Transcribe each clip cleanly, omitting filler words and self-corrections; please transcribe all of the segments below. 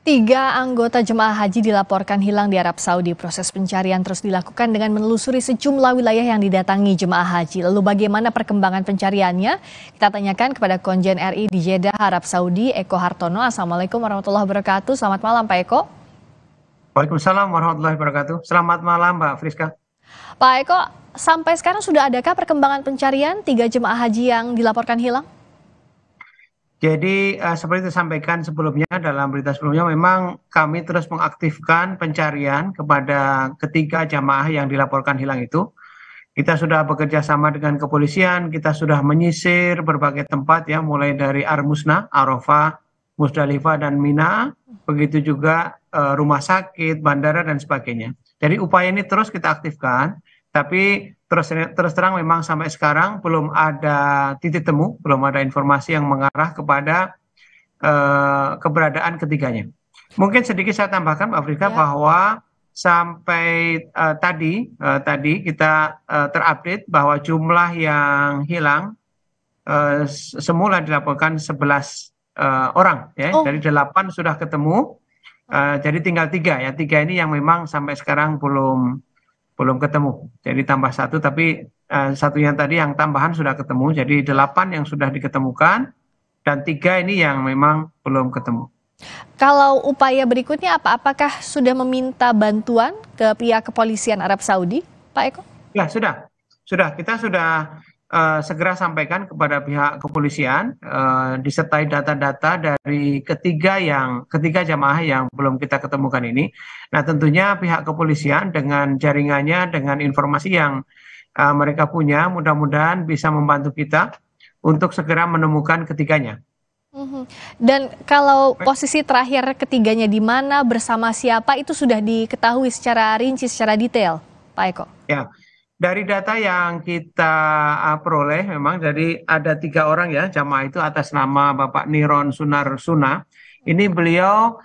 Tiga anggota jemaah haji dilaporkan hilang di Arab Saudi. Proses pencarian terus dilakukan dengan menelusuri sejumlah wilayah yang didatangi jemaah haji. Lalu bagaimana perkembangan pencariannya? Kita tanyakan kepada Konjen RI di Jeddah, Arab Saudi, Eko Hartono. Assalamualaikum warahmatullahi wabarakatuh. Selamat malam, Pak Eko. Waalaikumsalam warahmatullahi wabarakatuh. Selamat malam, Mbak Friska. Pak Eko, sampai sekarang sudah adakah perkembangan pencarian tiga jemaah haji yang dilaporkan hilang? Jadi seperti disampaikan sebelumnya dalam berita sebelumnya, memang kami terus mengaktifkan pencarian kepada ketiga jamaah yang dilaporkan hilang itu. Kita sudah bekerja sama dengan kepolisian, kita sudah menyisir berbagai tempat ya, mulai dari Ar-Musna, Arafah, Musdalifah, dan Mina, begitu juga rumah sakit, bandara, dan sebagainya. Jadi upaya ini terus kita aktifkan, tapi terus terang memang sampai sekarang belum ada titik temu, belum ada informasi yang mengarah kepada keberadaan ketiganya. Mungkin sedikit saya tambahkan, Mbak Afrika, bahwa sampai tadi kita terupdate bahwa jumlah yang hilang semula dilaporkan 11 orang, ya, dari 8 sudah ketemu, jadi tinggal 3 ya. 3 ini yang memang sampai sekarang belum ketemu. Jadi tambah 1, tapi satunya tadi yang tambahan sudah ketemu. Jadi 8 yang sudah diketemukan dan 3 ini yang memang belum ketemu. Kalau upaya berikutnya apa? Apakah sudah meminta bantuan ke pihak kepolisian Arab Saudi, Pak Eko? Ya, sudah. Kita sudah segera sampaikan kepada pihak kepolisian disertai data-data dari ketiga jamaah yang belum kita ketemukan ini. Nah, tentunya pihak kepolisian dengan jaringannya, dengan informasi yang mereka punya, mudah-mudahan bisa membantu kita untuk segera menemukan ketiganya. Dan kalau posisi terakhir ketiganya di mana, bersama siapa, itu sudah diketahui secara rinci, secara detail, Pak Eko? Ya. Dari data yang kita peroleh, memang jadi ada 3 orang ya jamaah itu atas nama Bapak Niron Sunarsuna. Ini beliau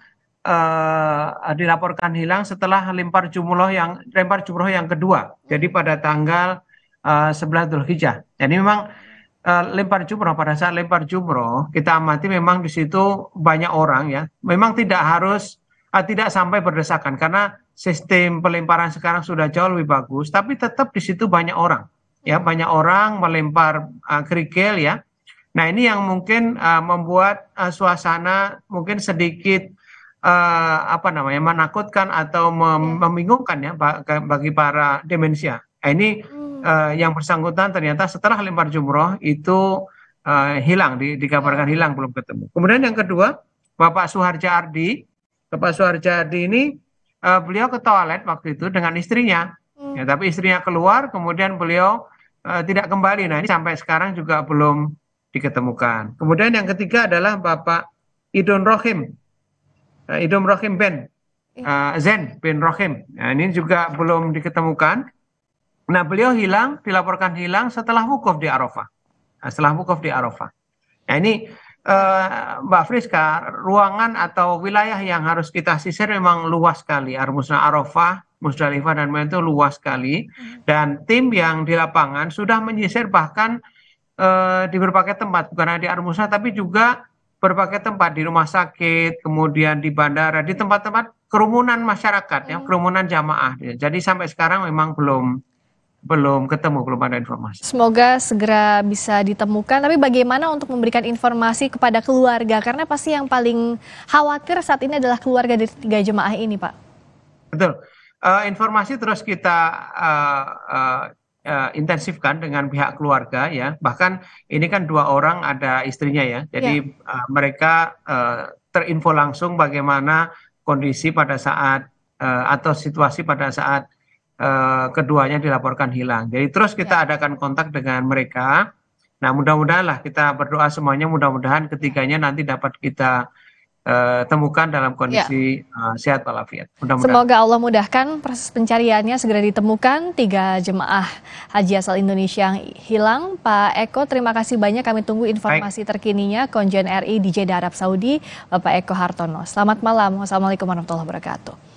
dilaporkan hilang setelah lempar jumroh yang kedua. Jadi pada tanggal 11 Dzulhijjah. Jadi memang pada saat lempar jumroh kita amati memang di situ banyak orang ya. Memang tidak sampai berdesakan karena sistem pelemparan sekarang sudah jauh lebih bagus, tapi tetap di situ banyak orang, ya, banyak orang melempar kerikil ya. Nah, ini yang mungkin membuat suasana mungkin sedikit menakutkan atau membingungkan ya bagi para demensia. Nah, ini yang bersangkutan ternyata setelah lempar jumroh itu hilang, dikabarkan hilang, belum ketemu. Kemudian yang kedua, Bapak Suharja Ardi. Bapak Suharja Ardi ini beliau ke toilet waktu itu dengan istrinya, ya, tapi istrinya keluar, kemudian beliau tidak kembali. Nah, ini sampai sekarang juga belum diketemukan. Kemudian yang ketiga adalah Bapak Idon Rohim Ben Zen bin Rohim. Nah, ini juga belum diketemukan. Nah, beliau dilaporkan hilang setelah wukuf di Arafah. Nah, ini Mbak Friska, ruangan atau wilayah yang harus kita sisir memang luas sekali. Ar-Musna, Arafah, Musdalifah, dan Mina itu luas sekali. Dan tim yang di lapangan sudah menyisir bahkan di berbagai tempat, bukan hanya di Ar-Musna, tapi juga berbagai tempat di rumah sakit, kemudian di bandara, di tempat-tempat kerumunan masyarakat, ya, kerumunan jamaah. Jadi sampai sekarang memang belum ketemu, belum ada informasi. Semoga segera bisa ditemukan, tapi bagaimana untuk memberikan informasi kepada keluarga? Karena pasti yang paling khawatir saat ini adalah keluarga dari 3 jemaah ini, Pak. Betul. Informasi terus kita intensifkan dengan pihak keluarga ya. Bahkan ini kan 2 orang ada istrinya ya. Jadi mereka terinfo langsung bagaimana kondisi pada saat atau situasi pada saat keduanya dilaporkan hilang. Jadi terus kita adakan kontak dengan mereka. Nah, mudah-mudahan lah, kita berdoa semuanya, mudah-mudahan ketiganya nanti dapat kita temukan dalam kondisi sehat walafiat. Semoga Allah mudahkan proses pencariannya, segera ditemukan 3 jemaah haji asal Indonesia yang hilang. Pak Eko, terima kasih banyak. Kami tunggu informasi terkininya. Konjen RI di Jeddah, Arab Saudi, Bapak Eko Hartono. Selamat malam. Wassalamualaikum warahmatullahi wabarakatuh.